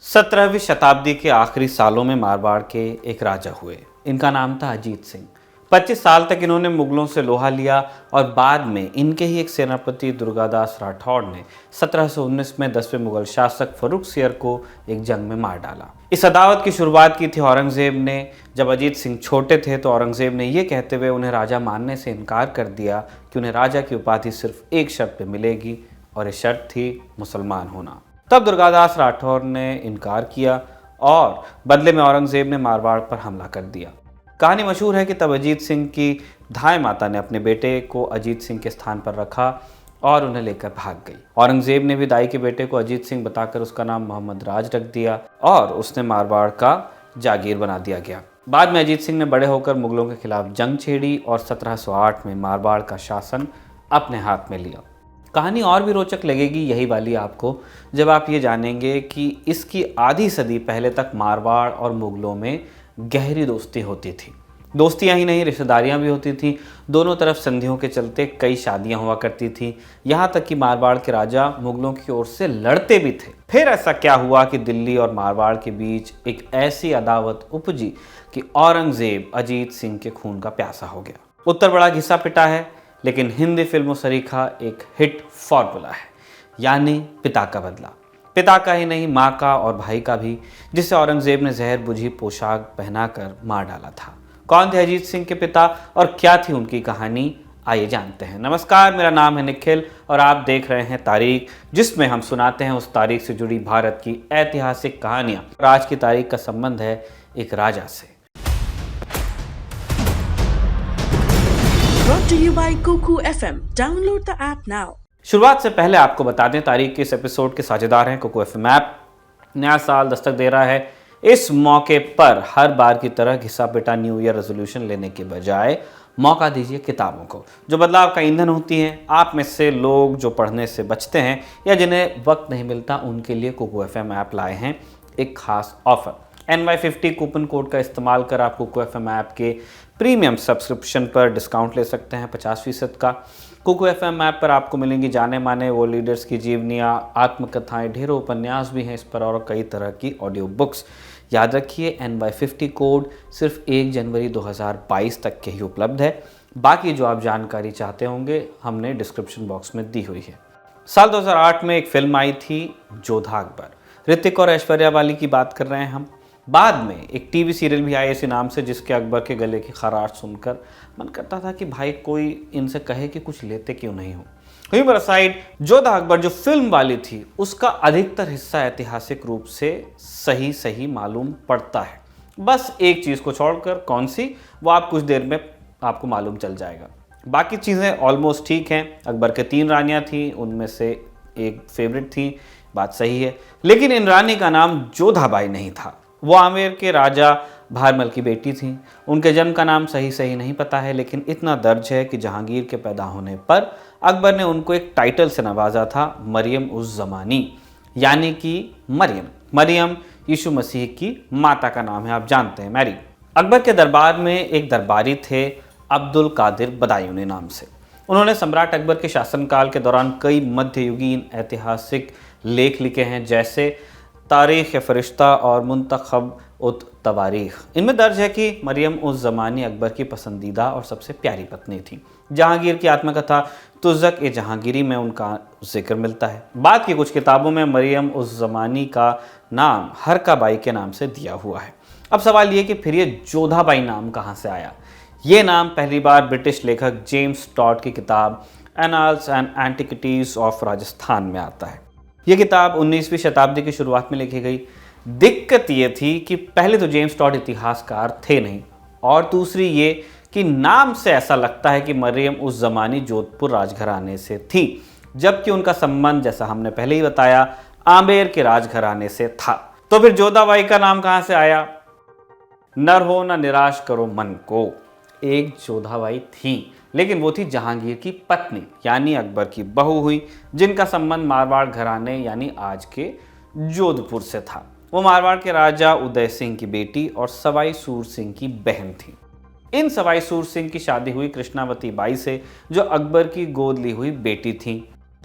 17वीं शताब्दी के आखिरी सालों में मारवाड़ के एक राजा हुए। इनका नाम था अजीत सिंह। 25 साल तक इन्होंने मुगलों से लोहा लिया और बाद में इनके ही एक सेनापति दुर्गादास राठौड़ ने 1719 में 10वें मुगल शासक फर्रुख सियर को एक जंग में मार डाला। इस अदावत की शुरुआत की थी औरंगजेब ने। जब अजीत सिंह छोटे थे तो औरंगजेब ने यह कहते हुए उन्हें राजा मानने से इनकार कर दिया कि उन्हें राजा की उपाधि सिर्फ एक शर्त पे मिलेगी और ये शर्त थी मुसलमान होना। तब दुर्गादास राठौर ने इनकार किया और बदले में औरंगजेब ने मारवाड़ पर हमला कर दिया। कहानी मशहूर है कि तब अजीत सिंह की धाय माता ने अपने बेटे को अजीत सिंह के स्थान पर रखा और उन्हें लेकर भाग गई। औरंगजेब ने भी दाई के बेटे को अजीत सिंह बताकर उसका नाम मोहम्मद राज रख दिया और उसने मारवाड़ का जागीर बना दिया गया। बाद में अजीत सिंह ने बड़े होकर मुगलों के खिलाफ जंग छेड़ी और 1708 में मारवाड़ का शासन अपने हाथ में लिया। कहानी और भी रोचक लगेगी यही वाली आपको जब आप ये जानेंगे कि इसकी आधी सदी पहले तक मारवाड़ और मुगलों में गहरी दोस्ती होती थी। दोस्तियां ही नहीं, रिश्तेदारियां भी होती थी। दोनों तरफ संधियों के चलते कई शादियां हुआ करती थी। यहाँ तक कि मारवाड़ के राजा मुगलों की ओर से लड़ते भी थे। फिर ऐसा क्या हुआ कि दिल्ली और मारवाड़ के बीच एक ऐसी अदावत उपजी कि औरंगजेब अजीत सिंह के खून का प्यासा हो गया। उत्तर बड़ा घिसा पिटा है, लेकिन हिंदी फिल्मों सरीखा एक हिट फॉर्मूला है, यानी पिता का बदला। पिता का ही नहीं, माँ का और भाई का भी, जिसे औरंगजेब ने जहर बुझी पोशाक पहनाकर मार डाला था। कौन थे अजीत सिंह के पिता और क्या थी उनकी कहानी, आइए जानते हैं। नमस्कार, मेरा नाम है निखिल और आप देख रहे हैं तारीख, जिसमें हम सुनाते हैं उस तारीख से जुड़ी भारत की ऐतिहासिक कहानियां। और आज की तारीख का संबंध है एक राजा से। Brought to you by Kuku FM. Download the app now. शुरुआत से पहले आपको बता दें, तारीख के इस एपिसोड के साझेदार हैं कुकू एफएम ऐप। नया साल दस्तक दे रहा है। इस मौके पर हर बार की तरह घिसा पिटा न्यू ईयर रेजोल्यूशन लेने के बजाय मौका दीजिए किताबों को, जो बदलाव का ईंधन होती हैं। आप में से लोग जो पढ़ने से बचते हैं या जिन्हें वक्त नहीं मिलता, उनके लिए कुकू एफएम ऐप लाए हैं एक खास ऑफर। NY50 कूपन कोड का इस्तेमाल कर आप कुकू एफएम ऐप के प्रीमियम सब्सक्रिप्शन पर डिस्काउंट ले सकते हैं 50% का। कुकू एफएम ऐप पर आपको मिलेंगी जाने माने वो लीडर्स की जीवनियाँ, आत्मकथाएं, ढेरों उपन्यास भी हैं इस पर और कई तरह की ऑडियो बुक्स। याद रखिए, NY50 कोड सिर्फ 1 जनवरी 2022 तक के ही उपलब्ध है। बाकी जो आप जानकारी चाहते होंगे हमने डिस्क्रिप्शन बॉक्स में दी हुई है। साल 2008 में एक फिल्म आई थी जोधा अकबर। ऋतिक और ऐश्वर्या वाली की बात कर रहे हैं हम। बाद में एक टीवी सीरियल भी आया इसी नाम से, जिसके अकबर के गले की खराश सुनकर मन करता था कि भाई कोई इनसे कहे कि कुछ लेते क्यों नहीं हो। ह्यूमर असाइड, जोधा अकबर जो फिल्म वाली थी उसका अधिकतर हिस्सा ऐतिहासिक रूप से सही मालूम पड़ता है। बस एक चीज़ को छोड़कर, कौन सी, वो आप कुछ देर में आपको मालूम चल जाएगा। बाकी चीज़ें ऑलमोस्ट ठीक हैं। अकबर के 3 रानियाँ थीं, उनमें से एक फेवरेट थी, बात सही है। लेकिन इन रानी का नाम जोधाबाई नहीं था। वो आमेर के राजा भारमल की बेटी थी। उनके जन्म का नाम सही नहीं पता है, लेकिन इतना दर्ज है कि जहांगीर के पैदा होने पर अकबर ने उनको एक टाइटल से नवाजा था, मरियम उज़ ज़मानी, यानी कि मरियम यीशु मसीह की माता का नाम है, आप जानते हैं, मैरी। अकबर के दरबार में एक दरबारी थे अब्दुल कादिर बदायूनी नाम से। उन्होंने सम्राट अकबर के शासनकाल के दौरान कई मध्ययुगीन ऐतिहासिक लेख लिखे हैं, जैसे तारीख़ फरिश्ता और मुंतखब उत तवारीख। इनमें दर्ज है कि मरियम उज़ ज़मानी अकबर की पसंदीदा और सबसे प्यारी पत्नी थी। जहांगीर की आत्मकथा तुज़्ज़क ए जहांगीरी में उनका जिक्र मिलता है। बाद की कुछ किताबों में मरियम उज़ ज़मानी का नाम हरकाबाई के नाम से दिया हुआ है। अब सवाल ये कि फिर ये जोधाबाई नाम कहाँ से आया। ये नाम पहली बार ब्रिटिश लेखक जेम्स टॉड की किताब annals and antiquities of Rajasthan में आता है। यह किताब 19वीं शताब्दी की शुरुआत में लिखी गई। दिक्कत ये थी कि पहले तो जेम्स टॉड इतिहासकार थे नहीं, और दूसरी ये कि नाम से ऐसा लगता है कि मरियम उज़ ज़मानी जोधपुर राजघराने से थी, जबकि उनका संबंध, जैसा हमने पहले ही बताया, आमेर के राजघराने से था। तो फिर जोधाबाई का नाम कहाँ से आया। नर हो न निराश करो मन को, एक जोधाबाई थी, लेकिन वो थी जहांगीर की पत्नी, यानी अकबर की बहू हुई, जिनका संबंध मारवाड़ घराने यानी आज के जोधपुर से था। वो मारवाड़ के राजा उदय सिंह की बेटी और सवाई सूर सिंह की बहन थी। इन सवाई सूर सिंह की शादी हुई कृष्णावती बाई से, जो अकबर की गोद ली हुई बेटी थी।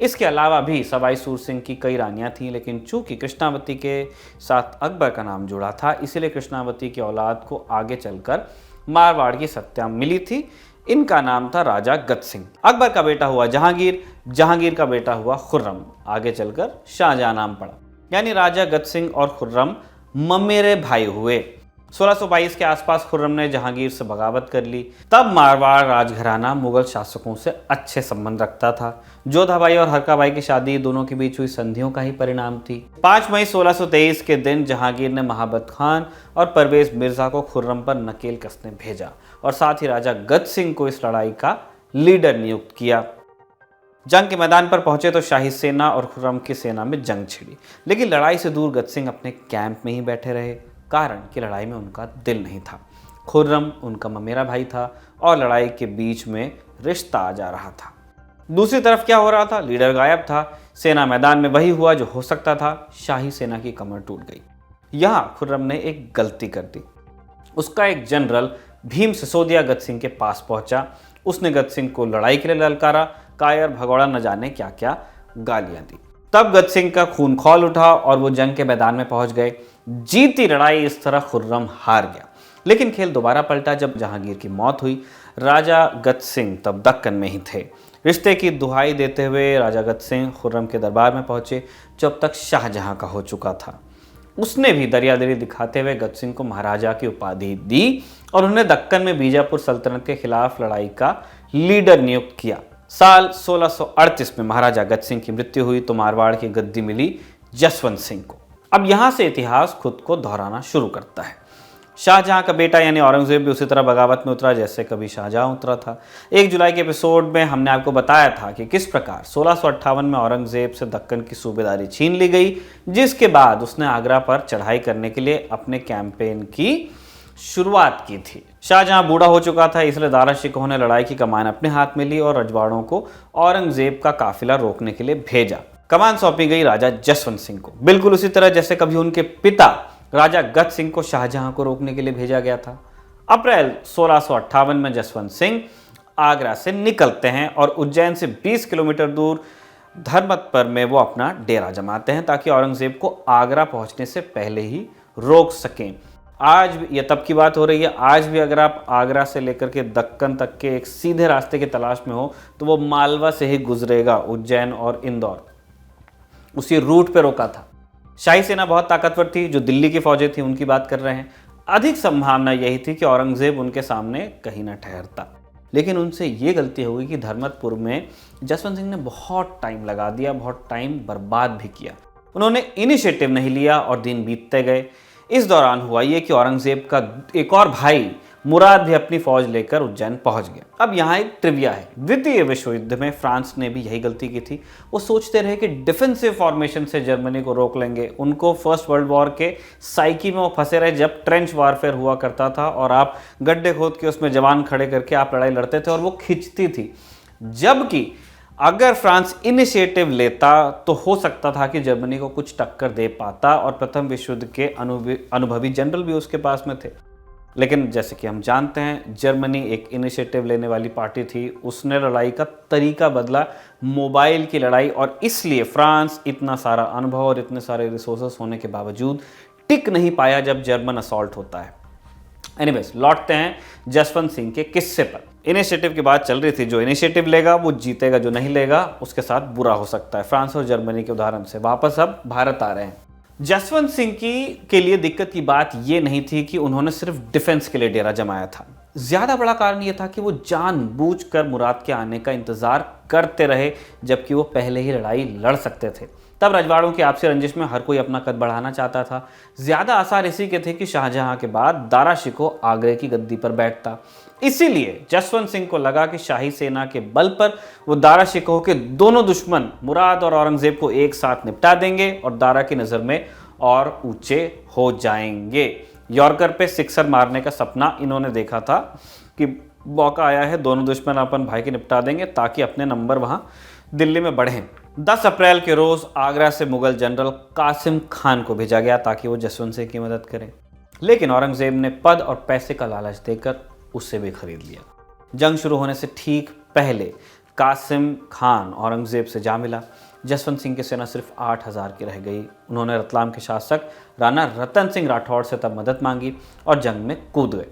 इसके अलावा भी सवाई सूर सिंह की कई रानियां थीं, लेकिन चूंकि कृष्णावती के साथ अकबर का नाम जुड़ा था, इसीलिए कृष्णावती की औलाद को आगे चलकर मारवाड़ की सत्ता मिली थी। इनका नाम था राजा गद सिंह। अकबर का बेटा हुआ जहांगीर, जहांगीर का बेटा हुआ खुर्रम, आगे चलकर शाहजहां नाम पड़ा। यानी राजा गद सिंह और खुर्रम ममेरे भाई हुए। 1622 के आसपास खुर्रम ने जहांगीर से बगावत कर ली। तब मारवाड़ राजघराना मुगल शासकों से अच्छे संबंध रखता था। जोधा बाई और हरका बाई की शादी दोनों के बीच हुई संधियों का ही परिणाम थी। 5 मई 1623 के दिन जहांगीर ने महाबत खान और परवेज मिर्जा को खुर्रम पर नकेल कसने भेजा और साथ ही राजा गद सिंह को इस लड़ाई का लीडर नियुक्त किया। जंग के मैदान पर पहुंचे तो शाही सेना और खुर्रम की सेना में जंग छिड़ी, लेकिन लड़ाई से दूर गद सिंह अपने कैंप में ही बैठे रहे, कारण कि लड़ाई में उनका दिल नहीं था। खुर्रम उनका ममेरा भाई था और लड़ाई के बीच में रिश्ता आ जा रहा था। दूसरी तरफ क्या हो रहा था? लीडर गायब था। सेना मैदान में वही हुआ जो हो सकता था, शाही सेना की कमर टूट गई। यहाँ खुर्रम ने एक गलती कर दी। उसका एक जनरल भीम सिसोदिया गद सिंह के पास पहुंचा। उसने गद सिंह को लड़ाई के लिए ललकारा, कायर भगौड़ा न जाने क्या क्या गालियां दी। तब गद सिंह का खून खौल उठा और वो जंग के मैदान में पहुंच गए। जीती लड़ाई इस तरह खुर्रम हार गया, लेकिन खेल दोबारा पलटा जब जहांगीर की मौत हुई। राजा गद सिंह तब दक्कन में ही थे। रिश्ते की दुहाई देते हुए राजा गद सिंह खुर्रम के दरबार में पहुंचे, जो अब तक शाहजहां का हो चुका था। उसने भी दरियादिली दिखाते हुए गद सिंह को महाराजा की उपाधि दी और उन्हें दक्कन में बीजापुर सल्तनत के खिलाफ लड़ाई का लीडर नियुक्त किया। साल 1638 में महाराजा गद सिंह की मृत्यु हुई तो मारवाड़ की गद्दी मिली जसवंत सिंह को। अब यहां से इतिहास खुद को दोहराना शुरू करता है। शाहजहां का बेटा यानी औरंगजेब भी उसी तरह बगावत में उतरा जैसे कभी शाहजहां उतरा था। 1 जुलाई के एपिसोड में हमने आपको बताया था कि किस प्रकार 1658 में औरंगजेब से दक्कन की सूबेदारी छीन ली गई, जिसके बाद उसने आगरा पर चढ़ाई करने के लिए अपने कैंपेन की शुरुआत की थी। शाहजहां बूढ़ा हो चुका था, इसलिए दारा शिकोह ने लड़ाई की कमान अपने हाथ में ली और रजवाड़ों को औरंगजेब का काफिला रोकने के लिए भेजा। कमान सौंपी गई राजा जसवंत सिंह को, बिल्कुल उसी तरह जैसे कभी उनके पिता राजा गद सिंह को शाहजहां को रोकने के लिए भेजा गया था। अप्रैल 1658 में जसवंत सिंह आगरा से निकलते हैं और उज्जैन से 20 किलोमीटर दूर धर्मतपर में वो अपना डेरा जमाते हैं ताकि औरंगजेब को आगरा पहुंचने से पहले ही रोक सकें। आज भी ये तब की बात हो रही है, आज भी अगर आप आगरा से लेकर के दक्कन तक के एक सीधे रास्ते की तलाश में हो तो वो मालवा से ही गुजरेगा, उज्जैन और इंदौर उसी रूट पे रोका था। शाही सेना बहुत ताकतवर थी, जो दिल्ली की फौजें थी उनकी बात कर रहे हैं। अधिक संभावना यही थी कि औरंगजेब उनके सामने कहीं ना ठहरता, लेकिन उनसे ये गलती हो गई कि धर्मतपुर में जसवंत सिंह ने बहुत टाइम लगा दिया, बहुत टाइम बर्बाद भी किया। उन्होंने इनिशिएटिव नहीं लिया और दिन बीतते गए। इस दौरान हुआ ये कि औरंगजेब का एक और भाई मुराद भी अपनी फौज लेकर उज्जैन पहुंच गया। अब यहाँ एक ट्रिविया है, द्वितीय विश्व युद्ध में फ्रांस ने भी यही गलती की थी। वो सोचते रहे कि डिफेंसिव फॉर्मेशन से जर्मनी को रोक लेंगे। उनको फर्स्ट वर्ल्ड वॉर के साइकी में वो फंसे रहे, जब ट्रेंच वारफेयर हुआ करता था और आप गड्ढे खोद के उसमें जवान खड़े करके आप लड़ाई लड़ते थे और वो खिंचती थी। जबकि अगर फ्रांस इनिशिएटिव लेता तो हो सकता था कि जर्मनी को कुछ टक्कर दे पाता और प्रथम विश्व युद्ध के अनुभवी जनरल भी उसके पास में थे। लेकिन जैसे कि हम जानते हैं, जर्मनी एक इनिशिएटिव लेने वाली पार्टी थी। उसने लड़ाई का तरीका बदला, मोबाइल की लड़ाई, और इसलिए फ्रांस इतना सारा अनुभव और इतने सारे रिसोर्सेस होने के बावजूद टिक नहीं पाया जब जर्मन असॉल्ट होता है। एनीवेज, लौटते हैं जसवंत सिंह के किस्से पर। इनिशिएटिव की बात चल रही थी, जो इनिशिएटिव लेगा वो जीतेगा, जो नहीं लेगा उसके साथ बुरा हो सकता है। फ्रांस और जर्मनी के उदाहरण से वापस अब भारत आ रहे हैं। जसवंत सिंह के लिए दिक्कत की बात ये नहीं थी कि उन्होंने सिर्फ डिफेंस के लिए डेरा जमाया था। ज्यादा बड़ा कारण ये था कि वो जानबूझकर मुराद के आने का इंतजार करते रहे, जबकि वो पहले ही लड़ाई लड़ सकते थे। तब रजवाड़ों की आपसी रंजिश में हर कोई अपना कद बढ़ाना चाहता था। ज्यादा आसार इसी के थे कि शाहजहां के बाद दारा शिकोह आगरे की गद्दी पर बैठता। इसीलिए जसवंत सिंह को लगा कि शाही सेना के बल पर वो दारा शिकोह के दोनों दुश्मन मुराद और औरंगजेब को एक साथ निपटा देंगे और दारा की नज़र में और ऊंचे हो जाएंगे। यॉर्कर पे सिक्सर मारने का सपना इन्होंने देखा था कि मौका आया है, दोनों दुश्मन अपन भाई के निपटा देंगे ताकि अपने नंबर वहां दिल्ली में बढ़ें। 10 अप्रैल के रोज आगरा से मुगल जनरल कासिम खान को भेजा गया ताकि वो जसवंत सिंह की मदद करें, लेकिन औरंगजेब ने पद और पैसे का लालच देकर उससे भी खरीद लिया। जंग शुरू होने से ठीक पहले कासिम खान औरंगजेब से जा मिला। जसवंत सिंह की सेना सिर्फ 8,000 की रह गई। उन्होंने रतलाम के शासक राणा रतन सिंह राठौड़ से तब मदद मांगी और जंग में कूद गए।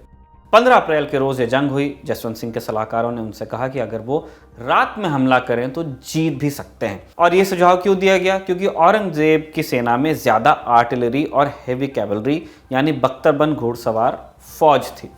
15 अप्रैल के रोज ये जंग हुई। जसवंत सिंह के सलाहकारों ने उनसे कहा कि अगर वो रात में हमला करें तो जीत भी सकते हैं। और ये सुझाव क्यों दिया गया? क्योंकि औरंगजेब की सेना में ज्यादा आर्टिलरी और हेवी कैवलरी यानी बख्तरबंद घुड़सवार फौज थी।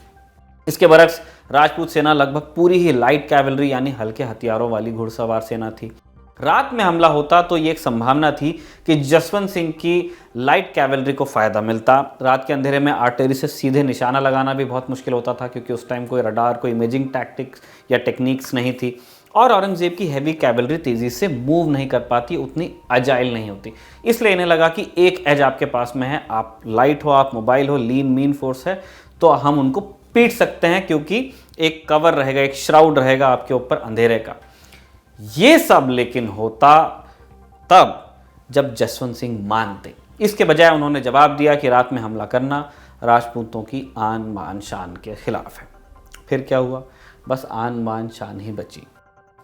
इसके बरक्स राजपूत सेना लगभग पूरी ही लाइट कैवलरी यानी हल्के हथियारों वाली घुड़सवार सेना थी। रात में हमला होता तो ये एक संभावना थी कि जसवंत सिंह की लाइट कैवलरी को फायदा मिलता। रात के अंधेरे में आर्टिलरी से सीधे निशाना लगाना भी बहुत मुश्किल होता था, क्योंकि उस टाइम कोई रडार, कोई इमेजिंग टैक्टिक्स या टेक्निक्स नहीं थी। और औरंगजेब की हैवी कैवलरी तेजी से मूव नहीं कर पाती, उतनी अजाइल नहीं होती। इसलिए इन्हें लगा कि एक एज आपके पास में है, आप लाइट हो, आप मोबाइल हो, लीन मीन फोर्स है, तो हम उनको पीट सकते हैं, क्योंकि एक कवर रहेगा, एक श्राउड रहेगा आपके ऊपर अंधेरे का। ये सब लेकिन होता तब जब जसवंत सिंह मानते। इसके बजाय उन्होंने जवाब दिया कि रात में हमला करना राजपूतों की आन बान शान के खिलाफ है। फिर क्या हुआ? बस आन बान शान ही बची।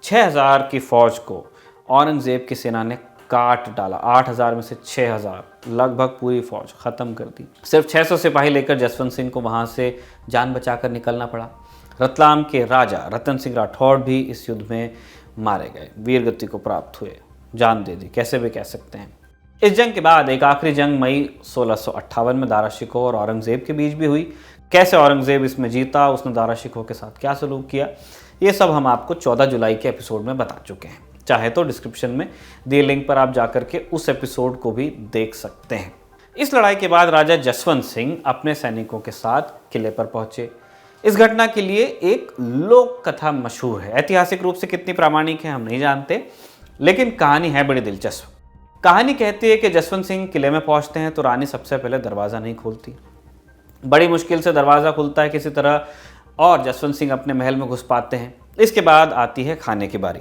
6,000 की फौज को औरंगजेब की सेना ने काट डाला। 8,000 में से 6,000, लगभग पूरी फौज खत्म कर दी। सिर्फ 600 सिपाही लेकर जसवंत सिंह को वहां से जान बचाकर निकलना पड़ा। रतलाम के राजा रतन सिंह राठौड़ भी इस युद्ध में मारे गए, वीर गति को प्राप्त हुए, जान दे दी, कैसे भी कह सकते हैं। इस जंग के बाद एक आखिरी जंग मई 1658 में दारा शिकोह और औरंगजेब के बीच भी हुई। कैसे औरंगजेब इसमें जीता, उसने दारा शिकोह के साथ क्या सलूक किया, ये सब हम आपको 14 जुलाई के एपिसोड में बता चुके हैं। चाहे तो डिस्क्रिप्शन में दिए लिंक पर आप जाकर के उस एपिसोड को भी देख सकते हैं। इस लड़ाई के बाद राजा जसवंत सिंह अपने सैनिकों के साथ किले पर पहुंचे। इस घटना के लिए एक लोक कथा मशहूर है। ऐतिहासिक रूप से कितनी प्रामाणिक है हम नहीं जानते, लेकिन कहानी है बड़ी दिलचस्प। कहानी कहती है कि जसवंत सिंह किले में पहुंचते हैं तो रानी सबसे पहले दरवाज़ा नहीं खोलती। बड़ी मुश्किल से दरवाज़ा खुलता है किसी तरह, और जसवंत सिंह अपने महल में घुस पाते हैं। इसके बाद आती है खाने की बारी।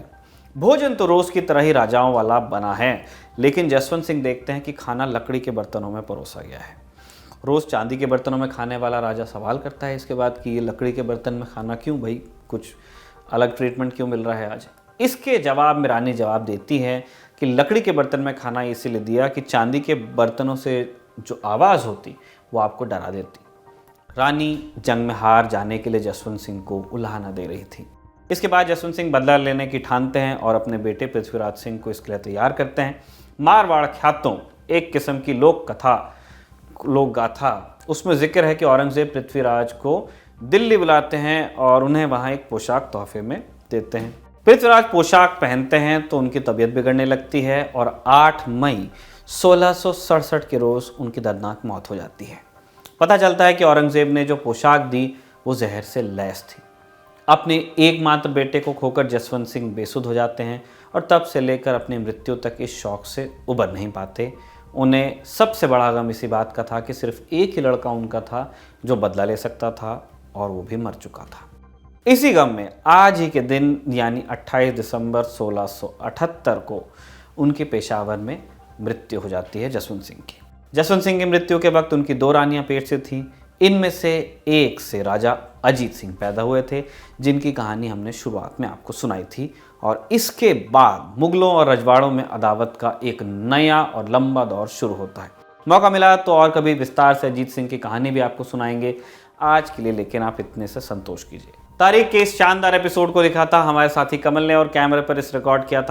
भोजन तो रोज़ की तरह ही राजाओं वाला बना है, लेकिन जसवंत सिंह देखते हैं कि खाना लकड़ी के बर्तनों में परोसा गया है। रोज़ चांदी के बर्तनों में खाने वाला राजा सवाल करता है इसके बाद कि ये लकड़ी के बर्तन में खाना क्यों, भाई कुछ अलग ट्रीटमेंट क्यों मिल रहा है आज। इसके जवाब में रानी जवाब देती है कि लकड़ी के बर्तन में खाना इसीलिए दिया कि चांदी के बर्तनों से जो आवाज़ होती वो आपको डरा देती। रानी जंग में हार जाने के लिए जसवंत सिंह को उलाहना दे रही थी। इसके बाद जसवंत सिंह बदला लेने की ठानते हैं और अपने बेटे पृथ्वीराज सिंह को इसके लिए तैयार करते हैं। मारवाड़ ख्यातों एक किस्म की लोक गाथा, उसमें जिक्र है कि औरंगजेब पृथ्वीराज को दिल्ली बुलाते हैं और उन्हें वहां एक पोशाक तोहफे में देते हैं। पृथ्वीराज पोशाक पहनते हैं तो उनकी तबीयत बिगड़ने लगती है और 8 मई 1667 के रोज उनकी दर्दनाक मौत हो जाती है। पता चलता है कि औरंगजेब ने जो पोशाक दी वो जहर से लैस थी। अपने एकमात्र बेटे को खोकर जसवंत सिंह बेसुध हो जाते हैं और तब से लेकर अपनी मृत्यु तक इस शौक से उबर नहीं पाते। उन्हें सबसे बड़ा गम इसी बात का था कि सिर्फ एक ही लड़का उनका था जो बदला ले सकता था, और वो भी मर चुका था। इसी गम में आज ही के दिन यानी 28 दिसंबर 1678 को उनके पेशावर में मृत्यु हो जाती है जसवंत सिंह की। जसवंत सिंह की मृत्यु के वक्त उनकी 2 रानियां पेट से थीं। इनमें से एक से राजा अजीत सिंह पैदा हुए थे, जिनकी कहानी हमने शुरुआत में आपको सुनाई थी। और इसके बाद मुगलों और रजवाड़ों में अदावत का एक नया और लंबा दौर शुरू होता है। मौका मिला तो और कभी विस्तार से अजीत सिंह की कहानी भी आपको सुनाएंगे। आज के लिए लेकिन आप इतने से संतोष कीजिए। तारीख के इस शानदार एपिसोड को लिखा था हमारे साथी कमल ने और कैमरे पर इस रिकॉर्ड किया था